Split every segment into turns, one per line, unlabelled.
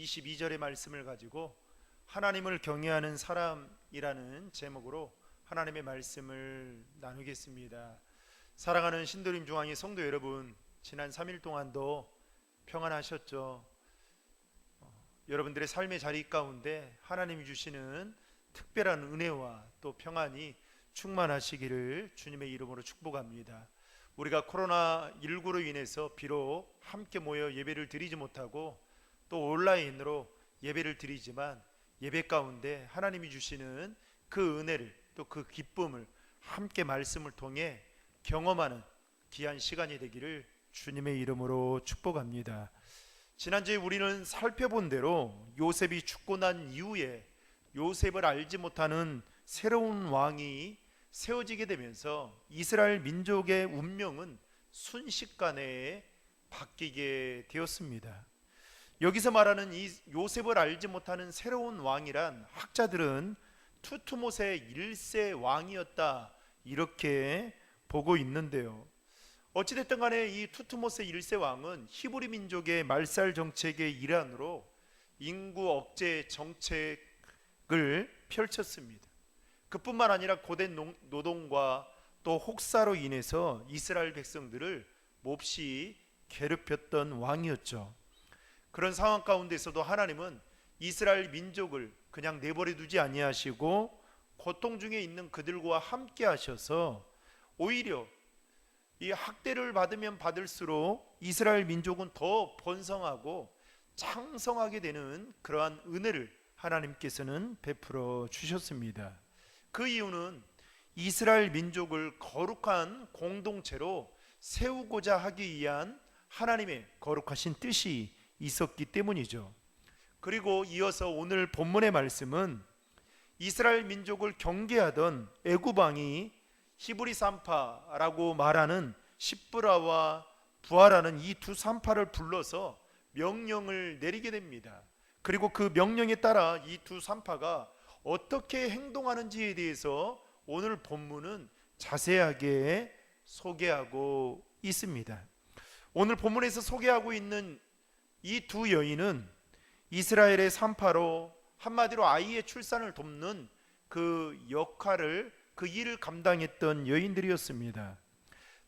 22절의 말씀을 가지고 하나님을 경외하는 사람이라는 제목으로 하나님의 말씀을 나누겠습니다. 사랑하는 신도림 중앙의 성도 여러분, 지난 3일 동안도 평안하셨죠? 여러분들의 삶의 자리 가운데 하나님이 주시는 특별한 은혜와 또 평안이 충만하시기를 주님의 이름으로 축복합니다. 우리가 코로나19로 인해서 비록 함께 모여 예배를 드리지 못하고 또 온라인으로 예배를 드리지만 예배 가운데 하나님이 주시는 그 은혜를 또 그 기쁨을 함께 말씀을 통해 경험하는 귀한 시간이 되기를 주님의 이름으로 축복합니다. 지난주에 우리는 살펴본 대로 요셉이 죽고 난 이후에 요셉을 알지 못하는 새로운 왕이 세워지게 되면서 이스라엘 민족의 운명은 순식간에 바뀌게 되었습니다. 여기서 말하는 이 요셉을 알지 못하는 새로운 왕이란 학자들은 투투못의 1세 왕이었다 이렇게 보고 있는데요. 어찌됐든 간에 이 투투못의 1세 왕은 히브리 민족의 말살 정책의 일환으로 인구 억제 정책을 펼쳤습니다. 그뿐만 아니라 고된 노동과 또 혹사로 인해서 이스라엘 백성들을 몹시 괴롭혔던 왕이었죠. 그런 상황 가운데서도 하나님은 이스라엘 민족을 그냥 내버려 두지 아니하시고 고통 중에 있는 그들과 함께 하셔서 오히려 이 학대를 받으면 받을수록 이스라엘 민족은 더 번성하고 창성하게 되는 그러한 은혜를 하나님께서는 베풀어 주셨습니다. 그 이유는 이스라엘 민족을 거룩한 공동체로 세우고자 하기 위한 하나님의 거룩하신 뜻이 있었기 때문이죠. 그리고 이어서 오늘 본문의 말씀은 이스라엘 민족을 경계하던 애굽 왕이 히브리 산파라고 말하는 십브라와 부하라는 이 두 산파를 불러서 명령을 내리게 됩니다. 그리고 그 명령에 따라 이 두 산파가 어떻게 행동하는지에 대해서 오늘 본문은 자세하게 소개하고 있습니다. 오늘 본문에서 소개하고 있는 이 두 여인은 이스라엘의 산파로 한마디로 아이의 출산을 돕는 그 역할을 그 일을 감당했던 여인들이었습니다.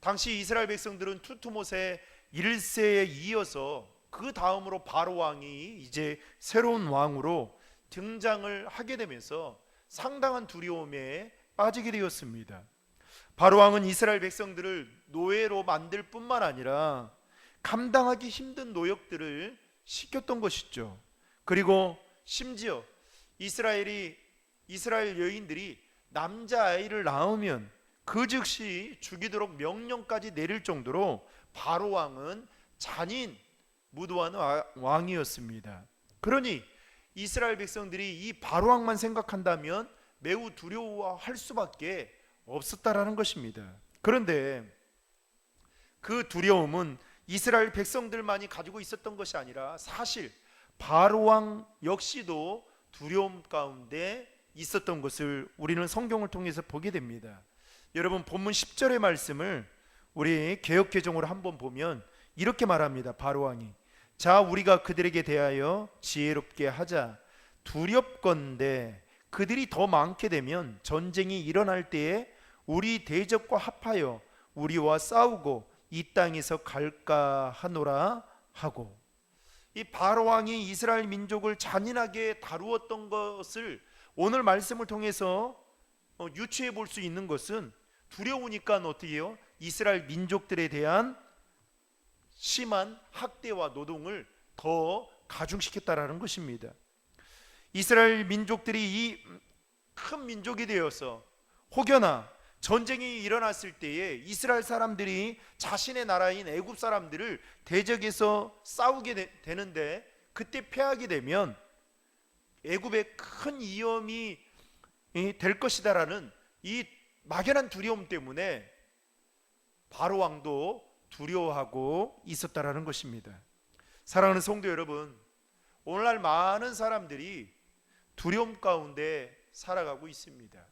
당시 이스라엘 백성들은 투투못의 1세에 이어서 그 다음으로 바로 왕이 이제 새로운 왕으로 등장을 하게 되면서 상당한 두려움에 빠지게 되었습니다. 바로 왕은 이스라엘 백성들을 노예로 만들 뿐만 아니라 감당하기 힘든 노역들을 시켰던 것이죠. 그리고 심지어 이스라엘 여인들이 남자아이를 낳으면 그 즉시 죽이도록 명령까지 내릴 정도로 바로 왕은 잔인 무도한 왕이었습니다. 그러니 이스라엘 백성들이 이 바로 왕만 생각한다면 매우 두려워할 수밖에 없었다라는 것입니다. 그런데 그 두려움은 이스라엘 백성들만이 가지고 있었던 것이 아니라 사실 바로 왕 역시도 두려움 가운데 있었던 것을 우리는 성경을 통해서 보게 됩니다. 여러분, 본문 10절의 말씀을 우리 개역개정으로 한번 보면 이렇게 말합니다. 바로 왕이 자 우리가 그들에게 대하여 지혜롭게 하자. 두렵건대 그들이 더 많게 되면 전쟁이 일어날 때에 우리 대적과 합하여 우리와 싸우고 이 땅에서 갈까 하노라 하고. 이 바로 왕이 이스라엘 민족을 잔인하게 다루었던 것을 오늘 말씀을 통해서 유추해 볼 수 있는 것은 두려우니까 어떻게 해요? 이스라엘 민족들에 대한 심한 학대와 노동을 더 가중시켰다라는 것입니다. 이스라엘 민족들이 이 큰 민족이 되어서 혹여나 전쟁이 일어났을 때에 이스라엘 사람들이 자신의 나라인 애굽 사람들을 대적해서 싸우게 되는데 그때 패하게 되면 애굽에 큰 위험이 될 것이다라는 이 막연한 두려움 때문에 바로 왕도 두려워하고 있었다라는 것입니다. 사랑하는 성도 여러분, 오늘날 많은 사람들이 두려움 가운데 살아가고 있습니다.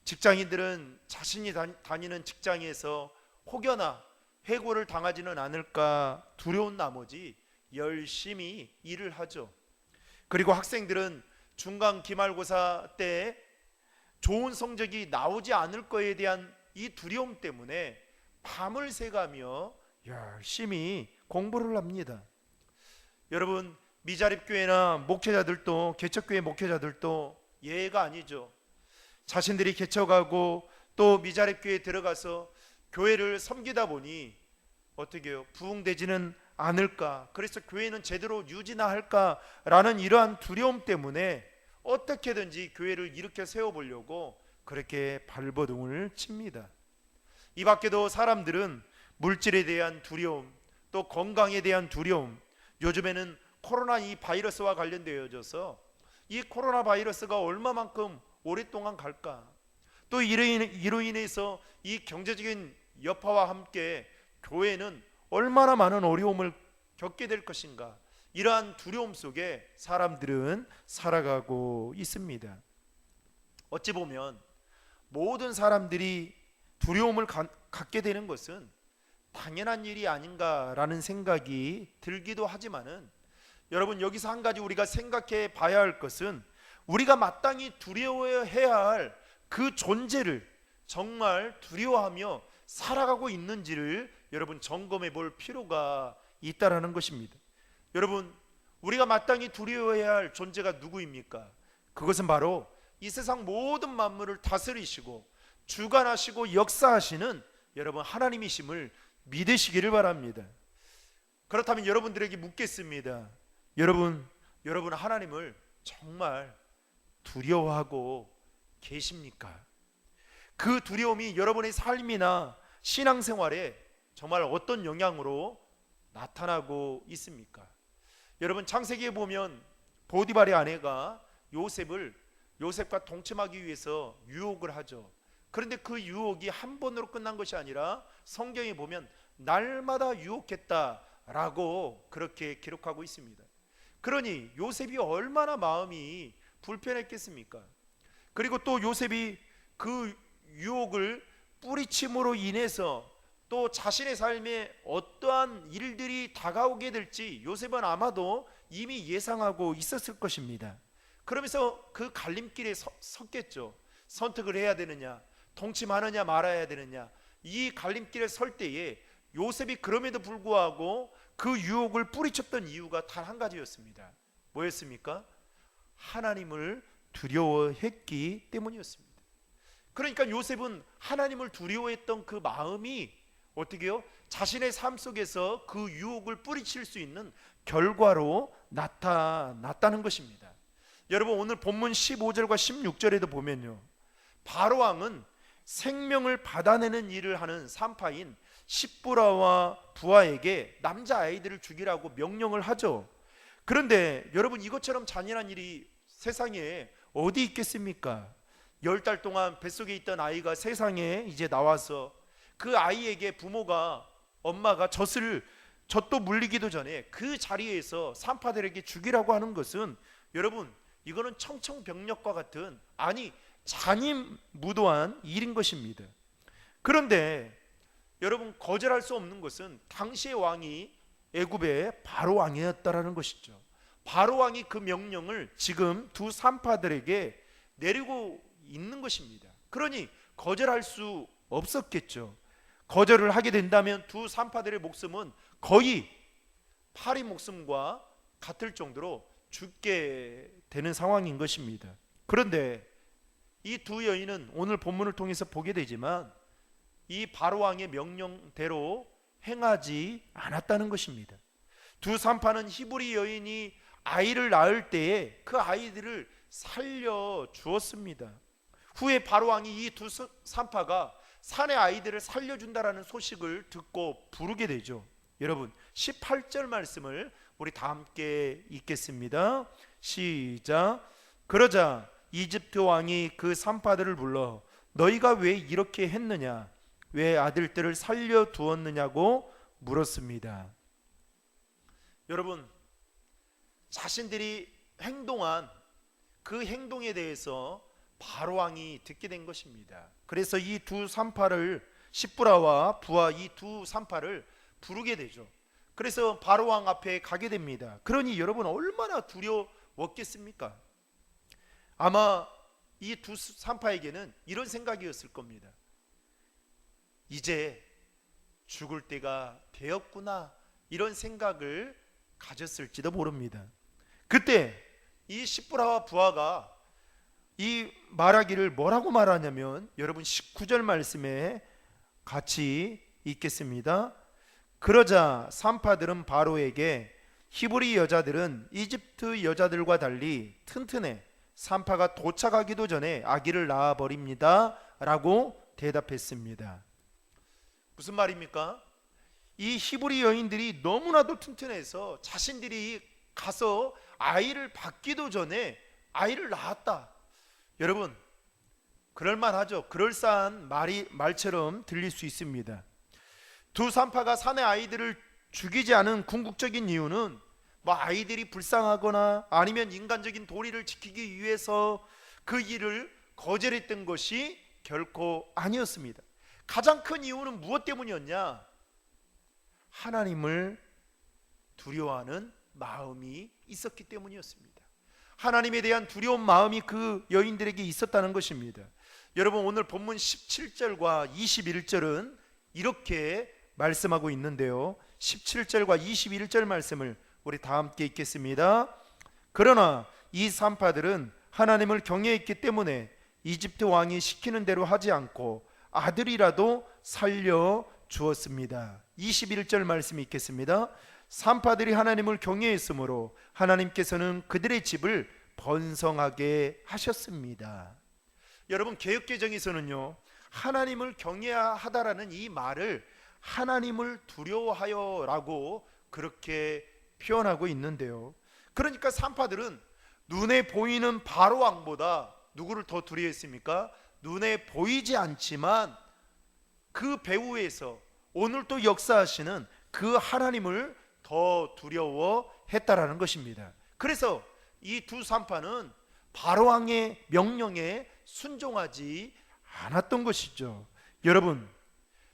직장인들은 자신이 다니는 직장에서 혹여나 해고를 당하지는 않을까 두려운 나머지 열심히 일을 하죠. 그리고 학생들은 중간 기말고사 때 좋은 성적이 나오지 않을 거에 대한 이 두려움 때문에 밤을 새가며 열심히 공부를 합니다. 여러분, 미자립교회나 목회자들도, 개척교회 목회자들도 예외가 아니죠. 자신들이 개척하고 또 미자립교회에 들어가서 교회를 섬기다 보니 어떻게 해요? 부흥되지는 않을까, 그래서 교회는 제대로 유지나 할까라는 이러한 두려움 때문에 어떻게든지 교회를 일으켜 세워보려고 그렇게 발버둥을 칩니다. 이 밖에도 사람들은 물질에 대한 두려움, 또 건강에 대한 두려움, 요즘에는 코로나 이 바이러스와 관련되어져서 이 코로나 바이러스가 얼마만큼 오랫동안 갈까, 또 이로 인해서 이 경제적인 여파와 함께 교회는 얼마나 많은 어려움을 겪게 될 것인가, 이러한 두려움 속에 사람들은 살아가고 있습니다. 어찌 보면 모든 사람들이 두려움을 갖게 되는 것은 당연한 일이 아닌가라는 생각이 들기도 하지만은, 여러분, 여기서 한 가지 우리가 생각해 봐야 할 것은 우리가 마땅히 두려워해야 할 그 존재를 정말 두려워하며 살아가고 있는지를 여러분 점검해 볼 필요가 있다라는 것입니다. 여러분, 우리가 마땅히 두려워해야 할 존재가 누구입니까? 그것은 바로 이 세상 모든 만물을 다스리시고 주관하시고 역사하시는 여러분 하나님이심을 믿으시기를 바랍니다. 그렇다면 여러분들에게 묻겠습니다. 여러분 하나님을 정말 두려워하고 계십니까? 그 두려움이 여러분의 삶이나 신앙생활에 정말 어떤 영향으로 나타나고 있습니까? 여러분, 창세기에 보면 보디발의 아내가 요셉과 동침하기 위해서 유혹을 하죠. 그런데 그 유혹이 한 번으로 끝난 것이 아니라 성경에 보면 날마다 유혹했다라고 그렇게 기록하고 있습니다. 그러니 요셉이 얼마나 마음이 불편했겠습니까? 그리고 또 요셉이 그 유혹을 뿌리침으로 인해서 또 자신의 삶에 어떠한 일들이 다가오게 될지 요셉은 아마도 이미 예상하고 있었을 것입니다. 그러면서 그 갈림길에 섰겠죠. 선택을 해야 되느냐, 동침하느냐 말아야 되느냐. 이 갈림길에 설 때에 요셉이 그럼에도 불구하고 그 유혹을 뿌리쳤던 이유가 단 한 가지였습니다. 뭐였습니까? 하나님을 두려워했기 때문이었습니다. 그러니까 요셉은 하나님을 두려워했던 그 마음이 어떻게 해요? 자신의 삶 속에서 그 유혹을 뿌리칠 수 있는 결과로 나타났다는 것입니다. 여러분, 오늘 본문 15절과 16절에도 보면요, 바로왕은 생명을 받아내는 일을 하는 산파인 십부라와 부하에게 남자아이들을 죽이라고 명령을 하죠. 그런데 여러분, 이것처럼 잔인한 일이 세상에 어디 있겠습니까? 10달 동안 뱃속에 있던 아이가 세상에 이제 나와서 그 아이에게 엄마가 젖도 물리기도 전에 그 자리에서 산파들에게 죽이라고 하는 것은, 여러분, 이거는 청천벽력과 같은, 아니 잔인무도한 일인 것입니다. 그런데 여러분, 거절할 수 없는 것은 당시의 왕이 애굽의 바로 왕이었다라는 것이죠. 바로 왕이 그 명령을 지금 두 산파들에게 내리고 있는 것입니다. 그러니 거절할 수 없었겠죠. 거절을 하게 된다면 두 산파들의 목숨은 거의 파리 목숨과 같을 정도로 죽게 되는 상황인 것입니다. 그런데 이 두 여인은 오늘 본문을 통해서 보게 되지만 이 바로왕의 명령대로 행하지 않았다는 것입니다. 두 산파는 히브리 여인이 아이를 낳을 때에 그 아이들을 살려주었습니다. 후에 바로왕이 이 두 산파가 산의 아이들을 살려준다라는 소식을 듣고 부르게 되죠. 여러분, 18절 말씀을 우리 다 함께 읽겠습니다. 시작. 그러자 이집트 왕이 그 산파들을 불러 너희가 왜 이렇게 했느냐, 왜 아들들을 살려두었느냐고 물었습니다. 여러분, 자신들이 행동한 그 행동에 대해서 바로왕이 듣게 된 것입니다. 그래서 이 두 산파를, 십부라와 부하 이 두 산파를 부르게 되죠. 그래서 바로왕 앞에 가게 됩니다. 그러니 여러분, 얼마나 두려웠겠습니까? 아마 이 두 산파에게는 이런 생각이었을 겁니다. 이제 죽을 때가 되었구나, 이런 생각을 가졌을지도 모릅니다. 그때 이 십부라와 부하가 이 말하기를 뭐라고 말하냐면, 여러분 19절 말씀에 같이 읽겠습니다. 그러자 산파들은 바로에게 히브리 여자들은 이집트 여자들과 달리 튼튼해 산파가 도착하기도 전에 아기를 낳아버립니다 라고 대답했습니다. 무슨 말입니까? 이 히브리 여인들이 너무나도 튼튼해서 자신들이 가서 아이를 받기도 전에 아이를 낳았다. 여러분, 그럴만하죠. 그럴싸한 말처럼 들릴 수 있습니다. 두 산파가 사내 아이들을 죽이지 않은 궁극적인 이유는 뭐 아이들이 불쌍하거나 아니면 인간적인 도리를 지키기 위해서 그 일을 거절했던 것이 결코 아니었습니다. 가장 큰 이유는 무엇 때문이었냐? 하나님을 두려워하는 마음이 있었기 때문이었습니다. 하나님에 대한 두려운 마음이 그 여인들에게 있었다는 것입니다. 여러분, 오늘 본문 17절과 21절은 이렇게 말씀하고 있는데요, 17절과 21절 말씀을 우리 다 함께 읽겠습니다. 그러나 이 산파들은 하나님을 경외했기 때문에 이집트 왕이 시키는 대로 하지 않고 아들이라도 살려 주었습니다. 21절 말씀 읽겠습니다. 산파들이 하나님을 경외했으므로 하나님께서는 그들의 집을 번성하게 하셨습니다. 여러분, 개역개정에서는요, 하나님을 경외하다라는 이 말을 하나님을 두려워하여 라고 그렇게 표현하고 있는데요, 그러니까 산파들은 눈에 보이는 바로 왕보다 누구를 더 두려워했습니까? 눈에 보이지 않지만 그 배후에서 오늘 또 역사하시는 그 하나님을 더 두려워했다라는 것입니다. 그래서 이 두 산파는 바로 왕의 명령에 순종하지 않았던 것이죠. 여러분,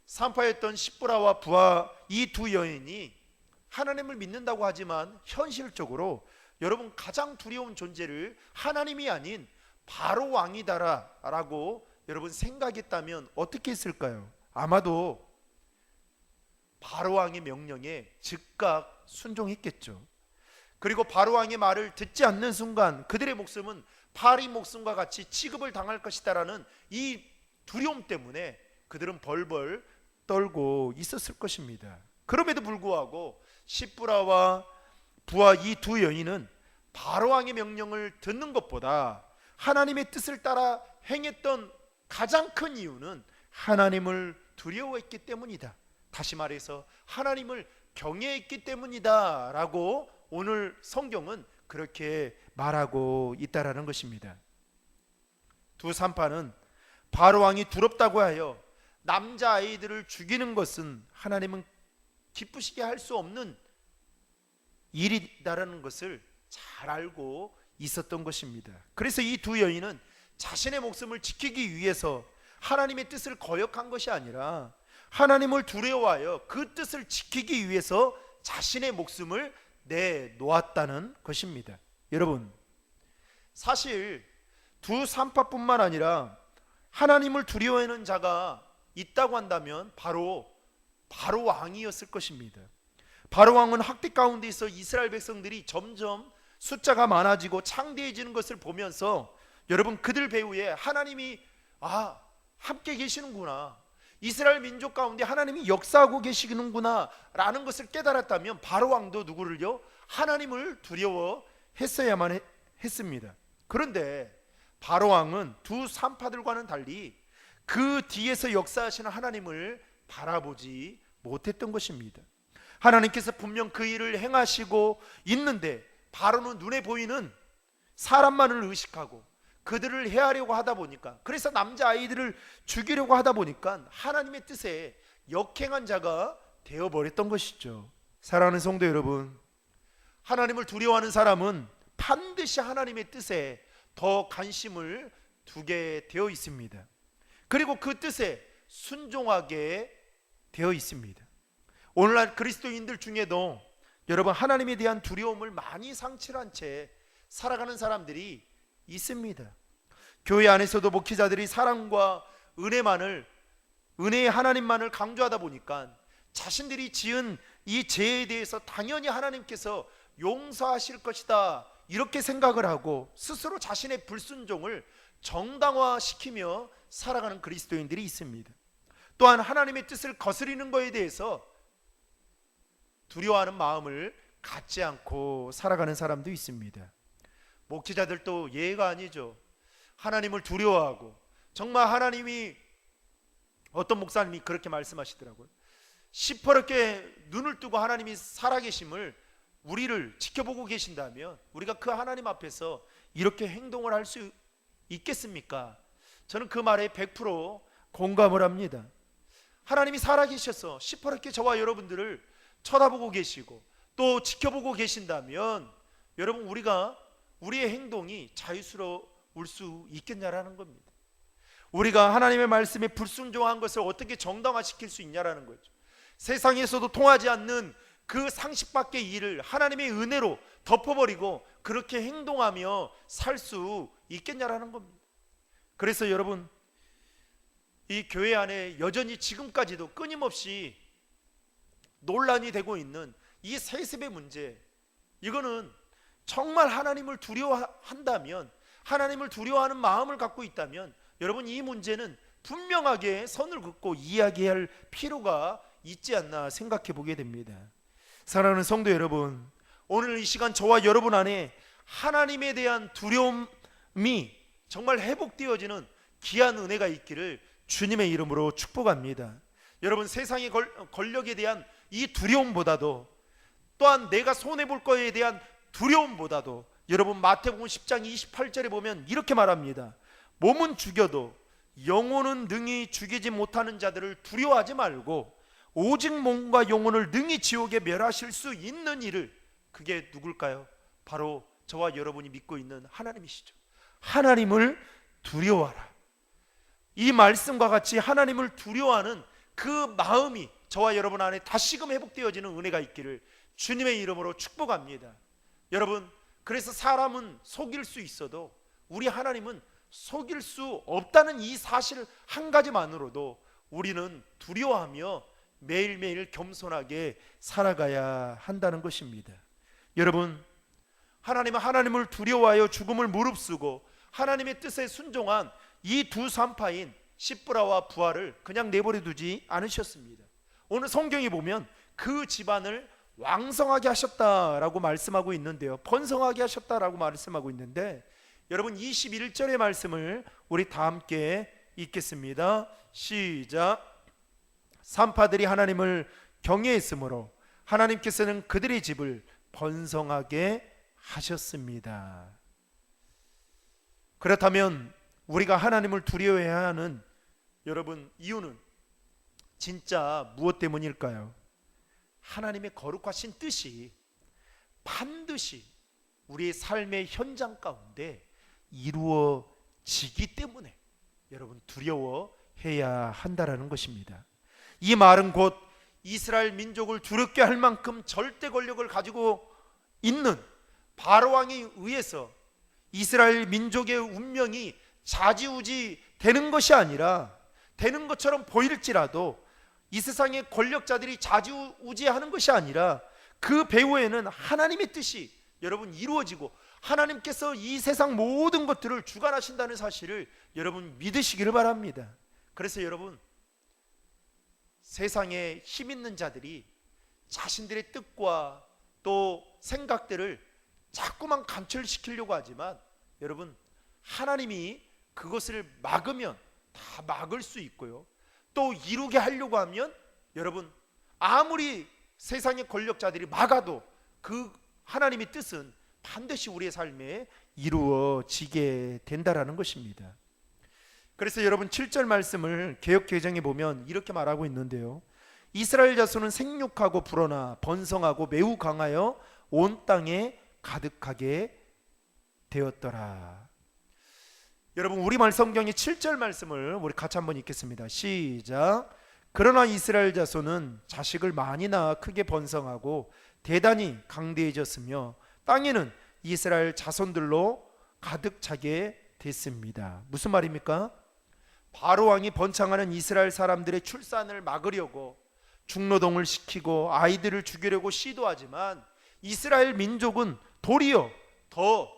산파였던 십부라와 부하 이 두 여인이 하나님을 믿는다고 하지만 현실적으로 여러분 가장 두려운 존재를 하나님이 아닌 바로 왕이다라고 여러분 생각했다면 어떻게 했을까요? 아마도 바로 왕의 명령에 즉각 순종했겠죠. 그리고 바로 왕의 말을 듣지 않는 순간 그들의 목숨은 파리 목숨과 같이 취급을 당할 것이다라는 이 두려움 때문에 그들은 벌벌 떨고 있었을 것입니다. 그럼에도 불구하고 십부라와 부하 이 두 여인은 바로 왕의 명령을 듣는 것보다 하나님의 뜻을 따라 행했던 가장 큰 이유는 하나님을 두려워했기 때문이다. 다시 말해서 하나님을 경외했기 때문이다 라고 오늘 성경은 그렇게 말하고 있다라는 것입니다. 두 산파는 바로 왕이 두렵다고 하여 남자아이들을 죽이는 것은 하나님은 기쁘시게 할 수 없는 일이다라는 것을 잘 알고 있었던 것입니다. 그래서 이 두 여인은 자신의 목숨을 지키기 위해서 하나님의 뜻을 거역한 것이 아니라 하나님을 두려워하여 그 뜻을 지키기 위해서 자신의 목숨을 내놓았다는 것입니다. 여러분, 사실 두 산파뿐만 아니라 하나님을 두려워하는 자가 있다고 한다면 바로 왕이었을 것입니다. 바로 왕은 학대 가운데 있어 이스라엘 백성들이 점점 숫자가 많아지고 창대해지는 것을 보면서 여러분 그들 배후에 하나님이 함께 계시는구나, 이스라엘 민족 가운데 하나님이 역사하고 계시는구나 라는 것을 깨달았다면 바로 왕도 누구를요? 하나님을 두려워했어야만 했습니다. 그런데 바로 왕은 두 산파들과는 달리 그 뒤에서 역사하시는 하나님을 바라보지 못했던 것입니다. 하나님께서 분명 그 일을 행하시고 있는데 바로는 눈에 보이는 사람만을 의식하고 그들을 해하려고 하다 보니까, 그래서 남자아이들을 죽이려고 하다 보니까 하나님의 뜻에 역행한 자가 되어버렸던 것이죠. 사랑하는 성도 여러분, 하나님을 두려워하는 사람은 반드시 하나님의 뜻에 더 관심을 두게 되어 있습니다. 그리고 그 뜻에 순종하게 되어 있습니다. 오늘날 그리스도인들 중에도 여러분 하나님에 대한 두려움을 많이 상실한 채 살아가는 사람들이 있습니다. 교회 안에서도 목회자들이 사랑과 은혜의 하나님만을 강조하다 보니까 자신들이 지은 이 죄에 대해서 당연히 하나님께서 용서하실 것이다 이렇게 생각을 하고 스스로 자신의 불순종을 정당화시키며 살아가는 그리스도인들이 있습니다. 또한 하나님의 뜻을 거스리는 것에 대해서 두려워하는 마음을 갖지 않고 살아가는 사람도 있습니다. 목회자들도 예가 아니죠. 하나님을 두려워하고, 정말 하나님이, 어떤 목사님이 그렇게 말씀하시더라고요. 시퍼렇게 눈을 뜨고 하나님이 살아계심을 우리를 지켜보고 계신다면 우리가 그 하나님 앞에서 이렇게 행동을 할 수 있겠습니까? 저는 그 말에 100% 공감을 합니다. 하나님이 살아계셔서 시퍼렇게 저와 여러분들을 쳐다보고 계시고 또 지켜보고 계신다면 여러분, 우리의 행동이 자유스러울 수 있겠냐라는 겁니다. 우리가 하나님의 말씀에 불순종한 것을 어떻게 정당화시킬 수 있냐라는 거죠. 세상에서도 통하지 않는 그 상식 밖의 일을 하나님의 은혜로 덮어버리고 그렇게 행동하며 살 수 있겠냐라는 겁니다. 그래서 여러분, 이 교회 안에 여전히 지금까지도 끊임없이 논란이 되고 있는 이 세습의 문제, 이거는 정말 하나님을 두려워한다면, 하나님을 두려워하는 마음을 갖고 있다면 여러분, 이 문제는 분명하게 선을 긋고 이야기할 필요가 있지 않나 생각해 보게 됩니다. 사랑하는 성도 여러분, 오늘 이 시간 저와 여러분 안에 하나님에 대한 두려움이 정말 회복되어지는 귀한 은혜가 있기를 주님의 이름으로 축복합니다. 여러분, 세상의 권력에 대한 이 두려움보다도, 또한 내가 손해볼 거에 대한 두려움보다도, 여러분 마태복음 10장 28절에 보면 이렇게 말합니다. 몸은 죽여도 영혼은 능히 죽이지 못하는 자들을 두려워하지 말고 오직 몸과 영혼을 능히 지옥에 멸하실 수 있는 이를, 그게 누굴까요? 바로 저와 여러분이 믿고 있는 하나님이시죠. 하나님을 두려워하라. 이 말씀과 같이 하나님을 두려워하는 그 마음이 저와 여러분 안에 다시금 회복되어지는 은혜가 있기를 주님의 이름으로 축복합니다. 여러분, 그래서 사람은 속일 수 있어도 우리 하나님은 속일 수 없다는 이 사실 한 가지만으로도 우리는 두려워하며 매일매일 겸손하게 살아가야 한다는 것입니다. 여러분, 하나님은 하나님을 두려워하여 죽음을 무릅쓰고 하나님의 뜻에 순종한 이 두 산파인 시브라와 부하를 그냥 내버려 두지 않으셨습니다. 오늘 성경에 보면 그 집안을 왕성하게 하셨다라고 말씀하고 있는데요, 번성하게 하셨다라고 말씀하고 있는데, 여러분 21절의 말씀을 우리 다 함께 읽겠습니다. 시작. 산파들이 하나님을 경외했으므로 하나님께서는 그들의 집을 번성하게 하셨습니다. 그렇다면 우리가 하나님을 두려워해야 하는, 여러분, 이유는 진짜 무엇 때문일까요? 하나님의 거룩하신 뜻이 반드시 우리의 삶의 현장 가운데 이루어지기 때문에 여러분 두려워해야 한다라는 것입니다. 이 말은 곧 이스라엘 민족을 두렵게 할 만큼 절대 권력을 가지고 있는 바로 왕에 의해서 이스라엘 민족의 운명이 좌지우지 되는 것이 아니라, 되는 것처럼 보일지라도 이 세상의 권력자들이 좌지우지하는 것이 아니라 그 배후에는 하나님의 뜻이 여러분 이루어지고 하나님께서 이 세상 모든 것들을 주관하신다는 사실을 여러분 믿으시기를 바랍니다. 그래서 여러분, 세상에 힘 있는 자들이 자신들의 뜻과 또 생각들을 자꾸만 감철시키려고 하지만, 여러분 하나님이 그것을 막으면 다 막을 수 있고요, 또 이루게 하려고 하면 여러분 아무리 세상의 권력자들이 막아도 그 하나님의 뜻은 반드시 우리의 삶에 이루어지게 된다라는 것입니다. 그래서 여러분 7절 말씀을 개역개정에 보면 이렇게 말하고 있는데요, 이스라엘 자손은 생육하고 불어나 번성하고 매우 강하여 온 땅에 가득하게 되었더라. 여러분 우리말 성경의 7절 말씀을 우리 같이 한번 읽겠습니다. 시작. 그러나 이스라엘 자손은 자식을 많이 낳아 크게 번성하고 대단히 강대해졌으며 땅에는 이스라엘 자손들로 가득 차게 됐습니다. 무슨 말입니까? 바로 왕이 번창하는 이스라엘 사람들의 출산을 막으려고 중노동을 시키고 아이들을 죽이려고 시도하지만 이스라엘 민족은 도리어 더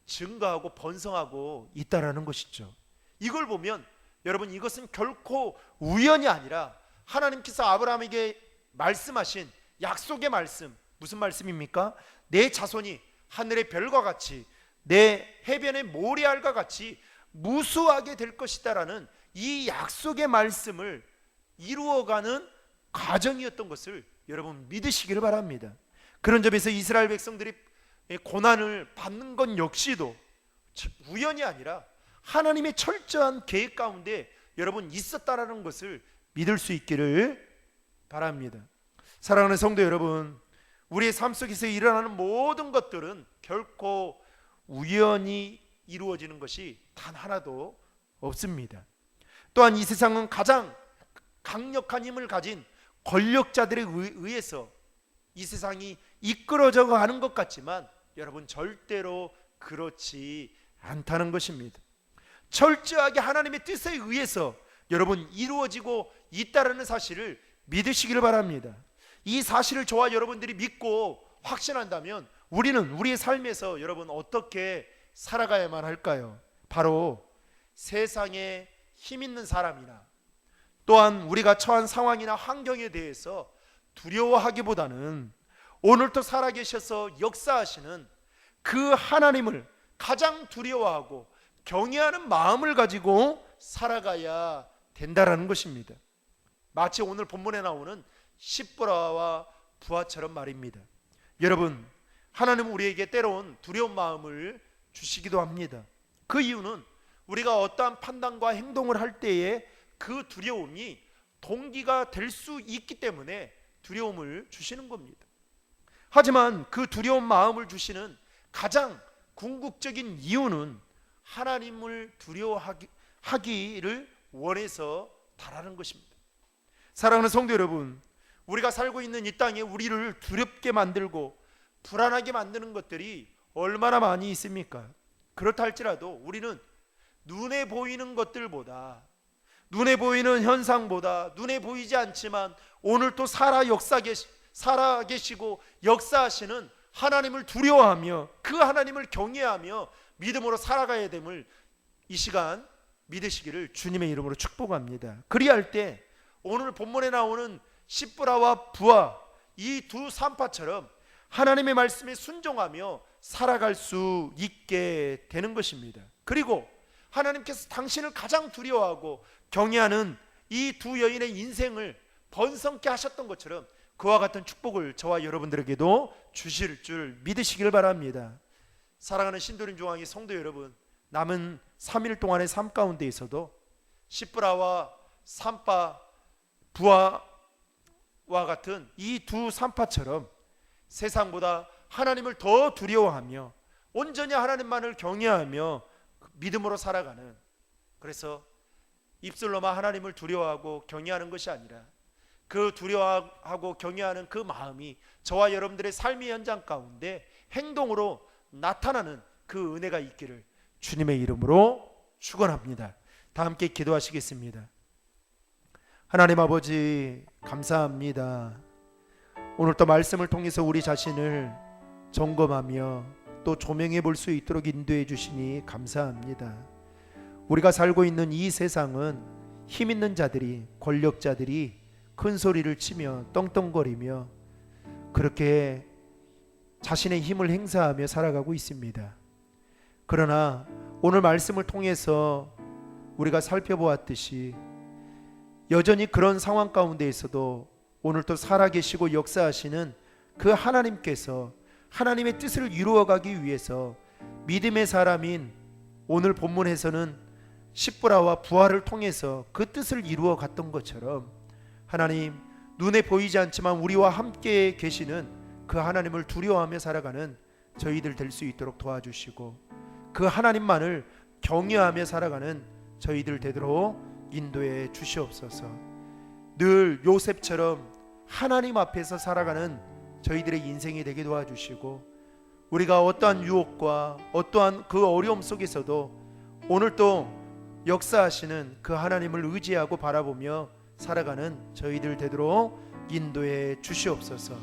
증가하고 번성하고 있다라는 것이죠. 이걸 보면 여러분, 이것은 결코 우연이 아니라 하나님께서 아브라함에게 말씀하신 약속의 말씀. 무슨 말씀입니까? 내 자손이 하늘의 별과 같이 내 해변의 모래알과 같이 무수하게 될 것이다라는 이 약속의 말씀을 이루어가는 과정이었던 것을 여러분 믿으시기를 바랍니다. 그런 점에서 이스라엘 백성들이 고난을 받는 것 역시도 우연이 아니라 하나님의 철저한 계획 가운데 여러분 있었다라는 것을 믿을 수 있기를 바랍니다. 사랑하는 성도 여러분, 우리의 삶 속에서 일어나는 모든 것들은 결코 우연히 이루어지는 것이 단 하나도 없습니다. 또한 이 세상은 가장 강력한 힘을 가진 권력자들에 의해서 이 세상이 이끌어져 가는 것 같지만 여러분, 절대로 그렇지 않다는 것입니다. 철저하게 하나님의 뜻에 의해서 여러분 이루어지고 있다는 사실을 믿으시기를 바랍니다. 이 사실을 저와 여러분들이 믿고 확신한다면 우리는 우리의 삶에서 여러분 어떻게 살아가야만 할까요? 바로 세상에 힘 있는 사람이나 또한 우리가 처한 상황이나 환경에 대해서 두려워하기보다는 오늘도 살아계셔서 역사하시는 그 하나님을 가장 두려워하고 경외하는 마음을 가지고 살아가야 된다라는 것입니다. 마치 오늘 본문에 나오는 십보라와 부하처럼 말입니다. 여러분, 하나님은 우리에게 때로는 두려운 마음을 주시기도 합니다. 그 이유는 우리가 어떠한 판단과 행동을 할 때에 그 두려움이 동기가 될 수 있기 때문에 두려움을 주시는 겁니다. 하지만 그 두려운 마음을 주시는 가장 궁극적인 이유는 하나님을 두려워하기를 원해서 달하는 것입니다. 사랑하는 성도 여러분, 우리가 살고 있는 이 땅에 우리를 두렵게 만들고 불안하게 만드는 것들이 얼마나 많이 있습니까? 그렇다 할지라도 우리는 눈에 보이는 것들보다, 눈에 보이는 현상보다, 눈에 보이지 않지만 오늘 또 살아계시고 역사하시는 하나님을 두려워하며 그 하나님을 경외하며 믿음으로 살아가야 됨을 이 시간 믿으시기를 주님의 이름으로 축복합니다. 그리할 때 오늘 본문에 나오는 십브라와 부하 이 두 산파처럼 하나님의 말씀에 순종하며 살아갈 수 있게 되는 것입니다. 그리고 하나님께서 당신을 가장 두려워하고 경외하는 이 두 여인의 인생을 번성케 하셨던 것처럼 그와 같은 축복을 저와 여러분들에게도 주실 줄 믿으시길 바랍니다. 사랑하는 신도림 중앙의 성도 여러분, 남은 3일 동안의 삶 가운데에서도 십브라와 산파 부하와 같은 이 두 산파처럼 세상보다 하나님을 더 두려워하며 온전히 하나님만을 경외하며 믿음으로 살아가는, 그래서 입술로만 하나님을 두려워하고 경외하는 것이 아니라 그 두려워하고 경외하는 그 마음이 저와 여러분들의 삶의 현장 가운데 행동으로 나타나는 그 은혜가 있기를 주님의 이름으로 축원합니다. 다 함께 기도하시겠습니다. 하나님 아버지, 감사합니다. 오늘 또 말씀을 통해서 우리 자신을 점검하며 또 조명해 볼 수 있도록 인도해 주시니 감사합니다. 우리가 살고 있는 이 세상은 힘 있는 자들이, 권력자들이 큰 소리를 치며 떵떵거리며 그렇게 자신의 힘을 행사하며 살아가고 있습니다. 그러나 오늘 말씀을 통해서 우리가 살펴보았듯이 여전히 그런 상황 가운데에서도 오늘 또 살아계시고 역사하시는 그 하나님께서 하나님의 뜻을 이루어가기 위해서 믿음의 사람인 오늘 본문에서는 십브라와 부하를 통해서 그 뜻을 이루어 갔던 것처럼 하나님, 눈에 보이지 않지만 우리와 함께 계시는 그 하나님을 두려워하며 살아가는 저희들 될 수 있도록 도와주시고 그 하나님만을 경외하며 살아가는 저희들 되도록 인도해 주시옵소서. 늘 요셉처럼 하나님 앞에서 살아가는 저희들의 인생이 되게 도와주시고 우리가 어떠한 유혹과 어떠한 그 어려움 속에서도 오늘 또 역사하시는 그 하나님을 의지하고 바라보며 살아가는 저희들 되도록 인도해 주시옵소서.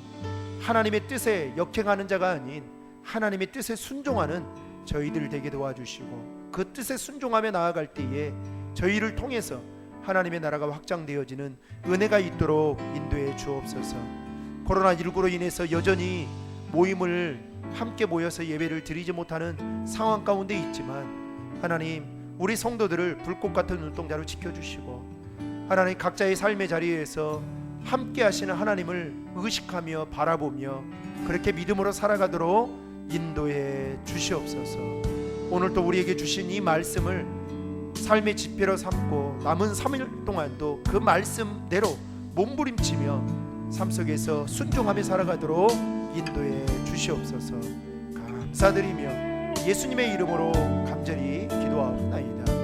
하나님의 뜻에 역행하는 자가 아닌 하나님의 뜻에 순종하는 저희들 되게 도와주시고, 그 뜻에 순종하며 나아갈 때에 저희를 통해서 하나님의 나라가 확장되어지는 은혜가 있도록 인도해 주옵소서. 코로나19로 인해서 여전히 모임을 함께 모여서 예배를 드리지 못하는 상황 가운데 있지만, 하나님 우리 성도들을 불꽃 같은 눈동자로 지켜주시고, 하나님 각자의 삶의 자리에서 함께 하시는 하나님을 의식하며 바라보며 그렇게 믿음으로 살아가도록 인도해 주시옵소서. 오늘 또 우리에게 주신 이 말씀을 삶의 지표로 삼고 남은 3일 동안도 그 말씀대로 몸부림치며 삶 속에서 순종하며 살아가도록 인도해 주시옵소서. 감사드리며 예수님의 이름으로 간절히 기도하옵나이다.